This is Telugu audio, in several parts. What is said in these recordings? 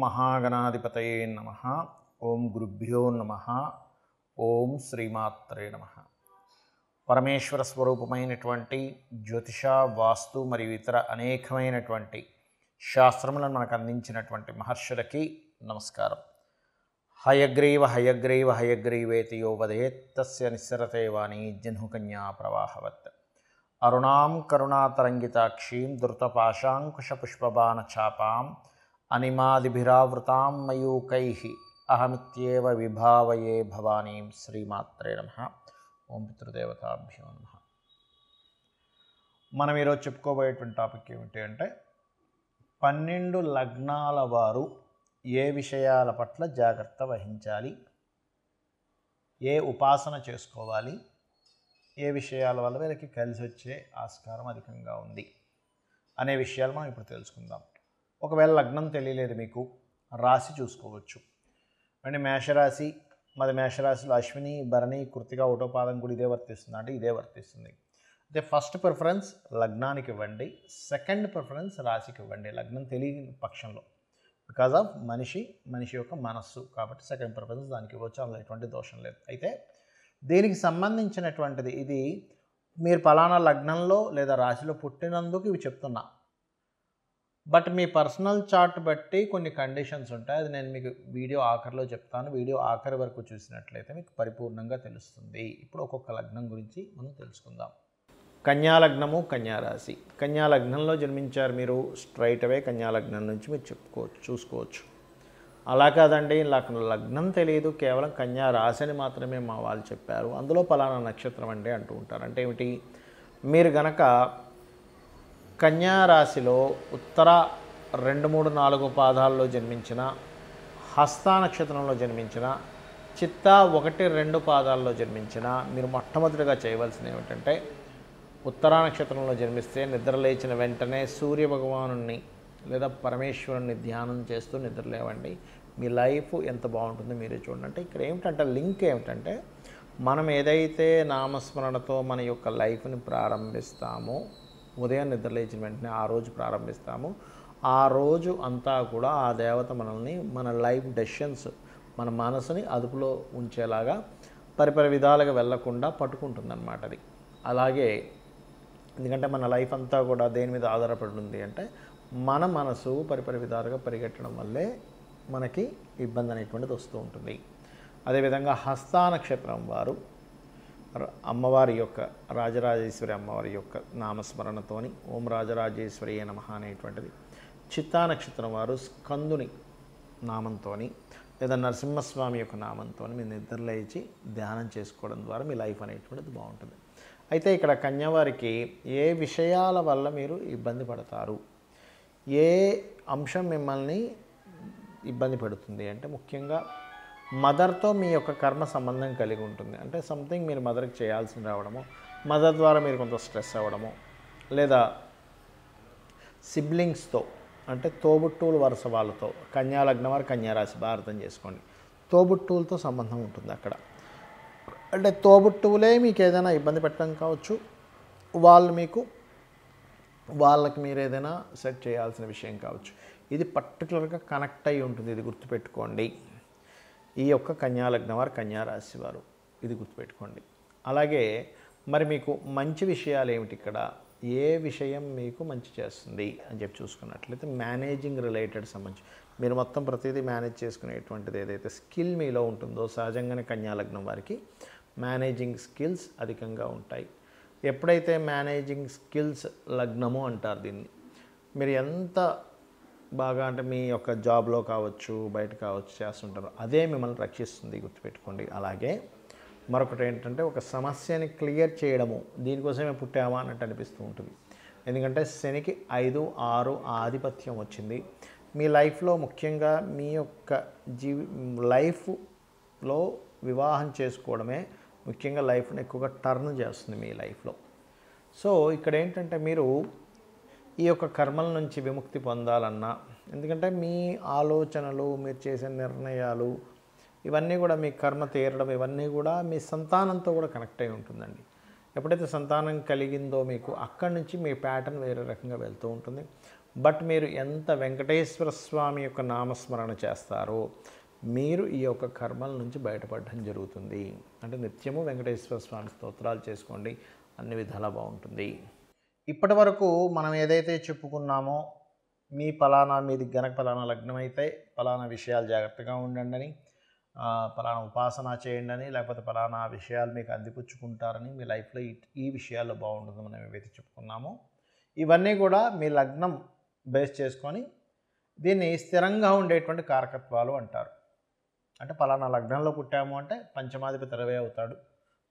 మహాగణాధిపతయే నమః. ఓం గురుభ్యో నమః. ఓం శ్రీమాత్రే నమః. పరమేశ్వర స్వరూపమైనటువంటి జ్యోతిష, వాస్తు మరియు ఇతర అనేకమైనటువంటి శాస్త్రములను మనకు అందించినటువంటి మహర్షులకి నమస్కారం. హయగ్రీవ హయగ్రీవ హయగ్రీవేతి యో వదేత్ తస్య నిస్సరతే వాణి జహ్నుకన్యా ప్రవాహవత్. అరుణాం కరుణాతరంగితాక్షీం ధృతపాశాంకుశపుష్పబాణచాపాం అనిమాదిభిరావృతాం మయూకైః అహమిత్యేవ విభావయే భవానీం. శ్రీమాత్రే నమః. ఓం పితృదేవతాభ్యో నమః. మనం ఈరోజు చెప్పుకోబోయేటువంటి టాపిక్ ఏమిటి అంటే 12 లగ్నాల వారు ఏ విషయాల పట్ల జాగ్రత్త వహించాలి, ఏ ఉపాసన చేసుకోవాలి, ఏ విషయాల వల్ల వీళ్ళకి కలిసి వచ్చే ఆస్కారం అధికంగా ఉంది అనే విషయాలు మనం ఇప్పుడు తెలుసుకుందాం. ఒకవేళ లగ్నం తెలియలేదు మీకు, రాశి చూసుకోవచ్చు. అంటే మేషరాశి, మాది మేషరాశిలో అశ్విని, భరణి, కృత్తిక, ఒకటో పాదం కూడా ఇదే వర్తిస్తుంది అంటే ఇదే వర్తిస్తుంది. అయితే ఫస్ట్ ప్రిఫరెన్స్ లగ్నానికి ఇవ్వండి, సెకండ్ ప్రిఫరెన్స్ రాశికి ఇవ్వండి లగ్నం తెలియని పక్షంలో. బికాజ్ ఆఫ్ మనిషి యొక్క మనస్సు కాబట్టి సెకండ్ ప్రిఫరెన్స్ దానికి ఇవ్వచ్చు, అందులో ఎటువంటి దోషం లేదు. అయితే దీనికి సంబంధించినటువంటిది ఇది మీరు పలానా లగ్నంలో లేదా రాశిలో పుట్టినందుకు ఇవి చెప్తున్నా. బట్ మీ పర్సనల్ చార్ట్ బట్టి కొన్ని కండిషన్స్ ఉంటాయి, అది నేను మీకు వీడియో ఆఖరిలో చెప్తాను. వీడియో ఆఖరి వరకు చూసినట్లయితే మీకు పరిపూర్ణంగా తెలుస్తుంది. ఇప్పుడు ఒక్కొక్క లగ్నం గురించి మనం తెలుసుకుందాం. కన్యా లగ్నము, కన్యా రాశి. కన్యా లగ్నంలో జన్మించారు మీరు, స్ట్రైట్ అవే కన్యా లగ్నం నుంచి మీరు చూసుకోవచ్చు. అలా కాదండి నాకు లగ్నం తెలియదు, కేవలం కన్యా రాశిని మాత్రమే మా వాళ్ళు చెప్పారు, అందులో పలానా నక్షత్రం అండి అంటూ ఉంటారు. అంటే ఏమిటి, మీరు గనక కన్యా రాశిలో ఉత్తర 2, 3, 4 పాదాల్లో జన్మించిన, హస్త నక్షత్రంలో జన్మించిన, చిత్త 1, 2 పాదాల్లో జన్మించిన, మీరు మొట్టమొదటిగా చేయవలసింది ఏమిటంటే ఉత్తరా నక్షత్రంలో జన్మిస్తే నిద్రలేచిన వెంటనే సూర్యభగవానుని లేదా పరమేశ్వరుని ధ్యానం చేస్తూ నిద్రలేవండి. మీ లైఫ్ ఎంత బాగుంటుందో మీరే చూడండి. అంటే ఇక్కడ ఏమిటంటే లింక్ ఏమిటంటే మనం ఏదైతే నామస్మరణతో మన యొక్క లైఫ్ని ప్రారంభిస్తామో, ఉదయం నిద్రలేచిన వెంటనే ఆ రోజు ప్రారంభిస్తామో, ఆ రోజు అంతా కూడా ఆ దేవత మనల్ని మన లైఫ్ డెసిషన్స్, మన మనసుని అదుపులో ఉంచేలాగా పరిపరి విధాలుగా వెళ్లకుండా పట్టుకుంటుందన్నమాట అది. అలాగే ఎందుకంటే మన లైఫ్ అంతా కూడా దేని మీద ఆధారపడి ఉంది అంటే మన మనసు పరిపరి విధాలుగా పరిగెట్టడం వల్లే మనకి ఇబ్బంది అనేటువంటిది వస్తూ ఉంటుంది. అదేవిధంగా హస్త నక్షత్రం వారు అమ్మవారి యొక్క రాజరాజేశ్వరి అమ్మవారి యొక్క నామస్మరణతోని ఓం రాజరాజేశ్వరి నమః అనేటువంటిది, చిత్తా నక్షత్రం వారు స్కందుని నామంతో లేదా నరసింహస్వామి యొక్క నామంతో మీరు నిద్రలేచి ధ్యానం చేసుకోవడం ద్వారా మీ లైఫ్ అనేటువంటిది బాగుంటుంది. అయితే ఇక్కడ కన్యవారికి ఏ విషయాల వల్ల మీరు ఇబ్బంది పడతారు, ఏ అంశం మిమ్మల్ని ఇబ్బంది పెడుతుంది అంటే ముఖ్యంగా మదర్తో మీ యొక్క కర్మ సంబంధం కలిగి ఉంటుంది. అంటే సంథింగ్ మీరు మదర్కి చేయాల్సి రావడము, మదర్ ద్వారా మీరు కొంత స్ట్రెస్ అవ్వడము, లేదా సిబ్లింగ్స్తో అంటే తోబుట్టువులు వరుస వాళ్ళతో, కన్యా లగ్నం వారు కన్యా రాశి బాగా అర్థం చేసుకోండి, తోబుట్టువులతో సంబంధం ఉంటుంది అక్కడ. అంటే తోబుట్టువులే మీకు ఏదైనా ఇబ్బంది పెట్టడం కావచ్చు, వాళ్ళకి మీరు ఏదైనా సెట్ చేయాల్సిన విషయం కావచ్చు. ఇది పర్టికులర్గా కనెక్ట్ అయి ఉంటుంది, ఇది గుర్తుపెట్టుకోండి. ఈ యొక్క కన్యా లగ్నం వారు కన్యా రాశి వారు ఇది గుర్తుపెట్టుకోండి. అలాగే మరి మీకు మంచి విషయాలు ఏమిటి, ఇక్కడ ఏ విషయం మీకు మంచి చేస్తుంది అని చెప్పి చూసుకున్నట్లయితే మేనేజింగ్ రిలేటెడ్ సంబంధించి మీరు మొత్తం ప్రతిదీ మేనేజ్ చేసుకునేటువంటిది ఏదైతే స్కిల్ మీలో ఉంటుందో సహజంగానే కన్యా లగ్నం వారికి మేనేజింగ్ స్కిల్స్ అధికంగా ఉంటాయి. ఎప్పుడైతే మేనేజింగ్ స్కిల్స్ లగ్నము అంటారు దీన్ని, మీరు ఎంత బాగా అంటే మీ యొక్క జాబ్లో కావచ్చు, బయట కావచ్చు చేస్తుంటారు, అదే మిమ్మల్ని రక్షిస్తుంది, గుర్తుపెట్టుకోండి. అలాగే మరొకటి ఏంటంటే ఒక సమస్యని క్లియర్ చేయడము, దీనికోసమే పుట్టామా అన్నట్టు అనిపిస్తూ ఉంటుంది. ఎందుకంటే శనికి 5, 6 ఆధిపత్యం వచ్చింది మీ లైఫ్లో. ముఖ్యంగా మీ యొక్క లైఫ్లో వివాహం చేసుకోవడమే ముఖ్యంగా లైఫ్ని ఎక్కువగా టర్న్ చేస్తుంది మీ లైఫ్లో. సో ఇక్కడ ఏంటంటే మీరు ఈ యొక్క కర్మల నుంచి విముక్తి పొందాలన్నా, ఎందుకంటే మీ ఆలోచనలు, మీరు చేసే నిర్ణయాలు ఇవన్నీ కూడా మీ కర్మ తీరడం, ఇవన్నీ కూడా మీ సంతానంతో కూడా కనెక్ట్ అయి ఉంటుందండి. ఎప్పుడైతే సంతానం కలిగిందో మీకు అక్కడి నుంచి మీ ప్యాటర్న్ వేరే రకంగా వెళ్తూ ఉంటుంది. బట్ మీరు ఎంత వెంకటేశ్వర స్వామి యొక్క నామస్మరణ చేస్తారో మీరు ఈ యొక్క కర్మల నుంచి బయటపడడం జరుగుతుంది. అంటే నిత్యము వెంకటేశ్వర స్వామి స్తోత్రాలు చేసుకోండి, అన్ని విధాలా బాగుంటుంది. ఇప్పటి వరకు మనం ఏదైతే చెప్పుకున్నామో మీది గనక పలానా లగ్నం అయితే పలానా విషయాలు జాగ్రత్తగా ఉండండి అని, పలానా ఉపాసన చేయండి అని, లేకపోతే పలానా విషయాలు మీకు అందిపుచ్చుకుంటారని, మీ లైఫ్లో ఈ విషయాల్లో బాగుంటుంది మనం ఏవైతే చెప్పుకున్నామో ఇవన్నీ కూడా మీ లగ్నం బేస్ చేసుకొని దీన్ని స్థిరంగా ఉండేటువంటి కారకత్వాలు అంటారు. అంటే పలానా లగ్నంలో పుట్టాము అంటే పంచమాధిపతి రవి అవుతాడు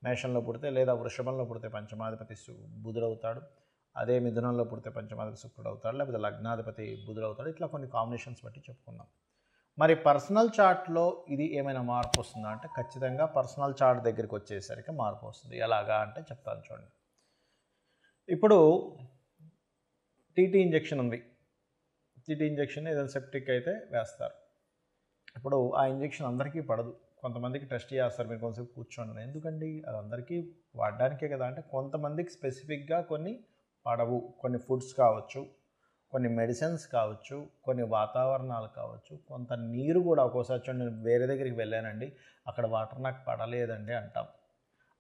మేషంలో పుడితే, లేదా వృషభంలో పుడితే పంచమాధిపతి బుధుడవుతాడు, అదే మిథునంలో పుడితే పంచమాధిపతి శుక్రుడు అవుతాడు, లేకపోతే లగ్నాధిపతి బుధుడవుతాడు. ఇట్లా కొన్ని కాంబినేషన్స్ బట్టి చెప్పుకుందాం. మరి పర్సనల్ చార్ట్లో ఇది ఏమైనా మార్పు వస్తుందా అంటే ఖచ్చితంగా పర్సనల్ చార్ట్ దగ్గరికి వచ్చేసరికి మార్పు వస్తుంది. ఎలాగా అంటే చెప్తాను చూడండి. ఇప్పుడు టీటీ ఇంజెక్షన్ ఉంది. టీటీ ఇంజెక్షన్ ఏదైనా సెప్టిక్ అయితే వేస్తారు. ఇప్పుడు ఆ ఇంజెక్షన్ అందరికీ పడదు, కొంతమందికి టెస్ట్ చేస్తారు. మీరు కొంచెంసేపు కూర్చోండి. ఎందుకండి అది అందరికీ వాడడానికే కదా అంటే కొంతమందికి స్పెసిఫిక్గా కొన్ని పడవు. కొన్ని ఫుడ్స్ కావచ్చు, కొన్ని మెడిసిన్స్ కావచ్చు, కొన్ని వాతావరణాలు కావచ్చు, కొంత నీరు కూడా. ఒక్కోసారి చూడండి, నేను వేరే దగ్గరికి వెళ్ళానండి, అక్కడ వాటర్ నాకు పడలేదండి అంటాం,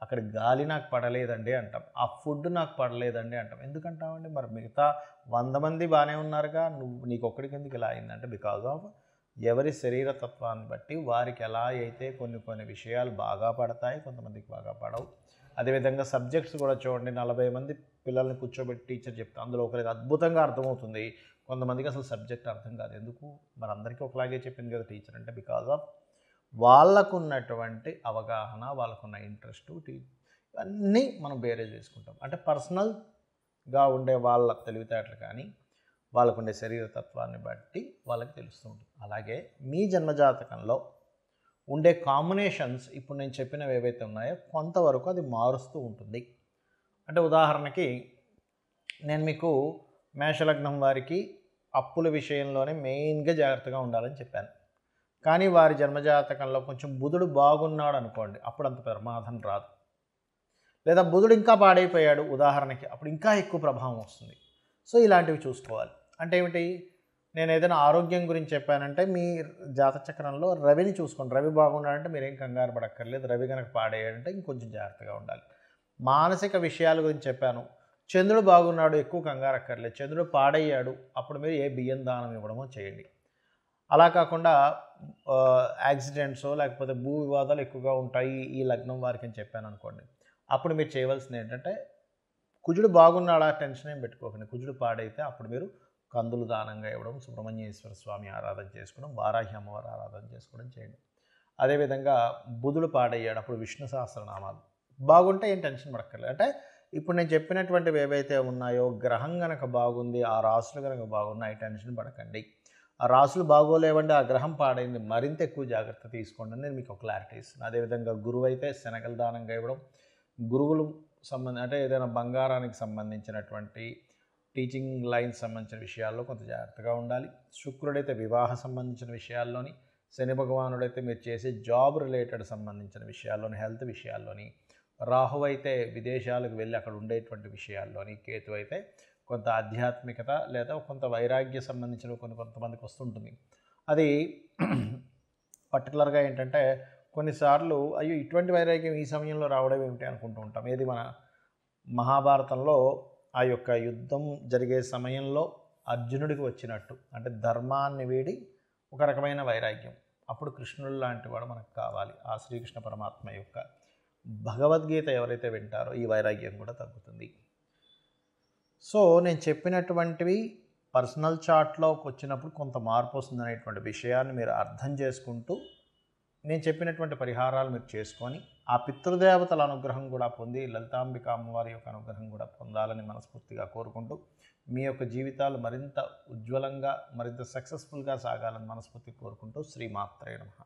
అక్కడ గాలి నాకు పడలేదండి అంటాం, ఆ ఫుడ్ నాకు పడలేదండి అంటాం. ఎందుకంటామండి? మరి మిగతా 100 మంది బాగానే ఉన్నారుగా, నీకు ఒక్కడికి ఎందుకు ఇలా అయిందంటే బికాజ్ ఆఫ్ ఎవరి శరీర తత్వాన్ని బట్టి వారికి ఎలా అయితే కొన్ని విషయాలు బాగా పడతాయి, కొంతమందికి బాగా పడవు. అదేవిధంగా సబ్జెక్ట్స్ కూడా చూడండి, 40 మంది పిల్లల్ని కూర్చోబెట్టి టీచర్ చెప్తా, అందులో ఒకరికి అద్భుతంగా అర్థమవుతుంది, కొంతమందికి అసలు సబ్జెక్ట్ అర్థం కాదు. ఎందుకు? మరి అందరికీ ఒకలాగే చెప్పింది కదా టీచర్ అంటే బికాజ్ ఆఫ్ వాళ్ళకున్నటువంటి అవగాహన, వాళ్ళకున్న ఇంట్రెస్ట్, ఇవన్నీ మనం బేరేజ్ చేసుకుంటాం. అంటే పర్సనల్గా ఉండే వాళ్ళ తెలివితేటలు కానీ వాళ్ళకుండే శరీర తత్వాన్ని బట్టి వాళ్ళకి తెలుస్తూ ఉంటుంది. అలాగే మీ జన్మజాతకంలో ఉండే కాంబినేషన్స్ ఇప్పుడు నేను చెప్పినవి ఏవైతే ఉన్నాయో కొంతవరకు అది మారుస్తూ ఉంటుంది. అంటే ఉదాహరణకి నేను మీకు మేషలగ్నం వారికి అప్పుల విషయంలోనే మెయిన్గా జాగ్రత్తగా ఉండాలని చెప్పాను. కానీ వారి జన్మజాతకంలో కొంచెం బుధుడు బాగున్నాడు అనుకోండి, అప్పుడు అంత ప్రమాదం రాదు. లేదా బుధుడు ఇంకా పాడైపోయాడు ఉదాహరణకి, అప్పుడు ఇంకా ఎక్కువ ప్రభావం వస్తుంది. సో ఇలాంటివి చూసుకోవాలి. అంటే ఏమిటి? నేను ఏదైనా ఆరోగ్యం గురించి చెప్పానంటే మీ జాతచక్రంలో రవిని చూసుకోండి. రవి బాగున్నాడంటే మీరేం కంగారు పడక్కర్లేదు. రవి కనుక పాడేయాడంటే ఇంకొంచెం జాగ్రత్తగా ఉండాలి. మానసిక విషయాల గురించి చెప్పాను, చంద్రుడు బాగున్నాడు, ఎక్కువ కంగారు అక్కర్లేదు. చంద్రుడు పాడయ్యాడు, అప్పుడు మీరు ఏ బియ్యం దానం ఇవ్వడమో చేయండి. అలా కాకుండా యాక్సిడెంట్స్ లేకపోతే భూ వివాదాలు ఎక్కువగా ఉంటాయి ఈ లగ్నం వారికి అని చెప్పాను అనుకోండి, అప్పుడు మీరు చేయవలసింది ఏంటంటే కుజుడు బాగున్నాడా టెన్షన్ ఏం పెట్టుకోకండి. కుజుడు పాడైతే అప్పుడు మీరు కందులు దానంగా ఇవ్వడం, సుబ్రహ్మణ్యేశ్వర స్వామి ఆరాధన చేసుకోవడం, వారాహి అమ్మవారి ఆరాధన చేసుకోవడం చేయండి. అదేవిధంగా బుధుడు పాడయ్యాడు, అప్పుడు విష్ణు సహస్రనామాలు. బాగుంటే ఏం టెన్షన్ పడక్కర్లేదు. అంటే ఇప్పుడు నేను చెప్పినటువంటివి ఏవైతే ఉన్నాయో గ్రహం కనుక బాగుంది, ఆ రాసులు కనుక బాగున్నాయి, టెన్షన్ పడకండి. ఆ రాసులు బాగోలేవండి, ఆ గ్రహం పాడైంది, మరింత ఎక్కువ జాగ్రత్త తీసుకోండి నేను మీకు ఒక క్లారిటీ ఇస్తున్నాను. అదేవిధంగా గురువు అయితే శనగలు దానంగా ఇవ్వడం, గురువులు అంటే ఏదైనా బంగారానికి సంబంధించినటువంటి టీచింగ్ లైన్స్ సంబంధించిన విషయాల్లో కొంత జాగ్రత్తగా ఉండాలి. శుక్రుడైతే వివాహ సంబంధించిన విషయాల్లోని, శని భగవానుడైతే మీరు చేసే జాబ్ రిలేటెడ్ సంబంధించిన విషయాల్లోని, హెల్త్ విషయాల్లోని, రాహు అయితే విదేశాలకు వెళ్ళి అక్కడ ఉండేటువంటి విషయాల్లోని, కేతు అయితే కొంత ఆధ్యాత్మికత లేదా కొంత వైరాగ్య సంబంధించిన కొంతమందికి వస్తుంటుంది. అది పర్టికులర్గా ఏంటంటే కొన్నిసార్లు అయ్యో ఇటువంటి వైరాగ్యం ఈ సమయంలో రావడం ఏమిటి అనుకుంటూ ఉంటాం. ఏది మన మహాభారతంలో ఆ యొక్క యుద్ధం జరిగే సమయంలో అర్జునుడికి వచ్చినట్టు, అంటే ధర్మాన్ని వీడి ఒక రకమైన వైరాగ్యం. అప్పుడు కృష్ణుడు లాంటి వాడు మనకు కావాలి. ఆ శ్రీకృష్ణ పరమాత్మ యొక్క భగవద్గీత ఎవరైతే వింటారో ఈ వైరాగ్యం కూడా తగ్గుతుంది. సో నేను చెప్పినటువంటివి పర్సనల్ చార్ట్లోకి వచ్చినప్పుడు కొంత మార్పు వస్తుందనేటువంటి విషయాన్ని మీరు అర్థం చేసుకుంటూ నేను చెప్పినటువంటి పరిహారాలు మీరు చేసుకొని ఆ పితృదేవతల అనుగ్రహం కూడా పొంది లలితాంబిక అమ్మవారి యొక్క అనుగ్రహం కూడా పొందాలని మనస్ఫూర్తిగా కోరుకుంటూ మీ యొక్క జీవితాలు మరింత ఉజ్వలంగా మరింత సక్సెస్ఫుల్గా సాగాలని మనస్ఫూర్తిగా కోరుకుంటూ శ్రీమాత్రే నమః.